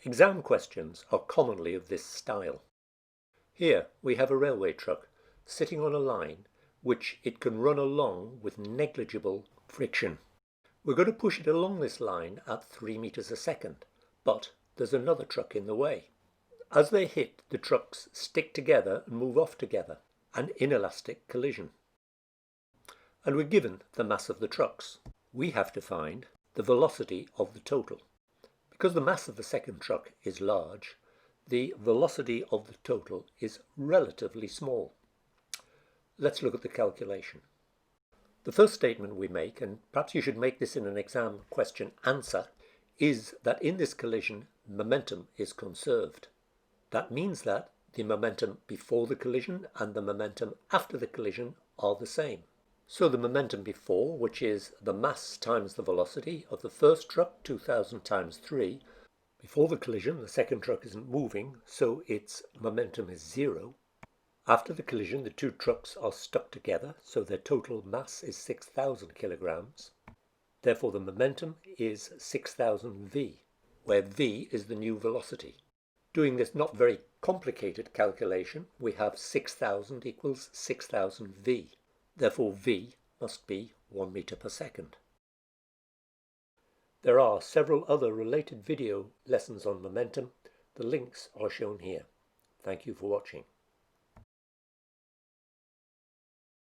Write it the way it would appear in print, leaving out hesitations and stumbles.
Exam questions are commonly of this style. Here we have a railway truck sitting on a line which it can run along with negligible friction. We're going to push it along this line at 3 meters a second, but there's another truck in the way. As they hit, the trucks stick together and move off together, an inelastic collision. And we're given the mass of the trucks. We have to find the velocity of the total. Because the mass of the second truck is large, the velocity of the total is relatively small. Let's look at the calculation. The first statement we make, and perhaps you should make this in an exam question answer, is that in this collision, momentum is conserved. That means that the momentum before the collision and the momentum after the collision are the same. So the momentum before, which is the mass times the velocity of the first truck, 2000 times 3, before the collision the second truck isn't moving, so its momentum is 0. After the collision the two trucks are stuck together, so their total mass is 6,000 kilograms. Therefore the momentum is 6,000 v, where v is the new velocity. Doing this not very complicated calculation, we have 6,000 equals 6,000 v. Therefore v must be 1 meter per second. There are several other related video lessons on momentum. The links are shown here. Thank you for watching.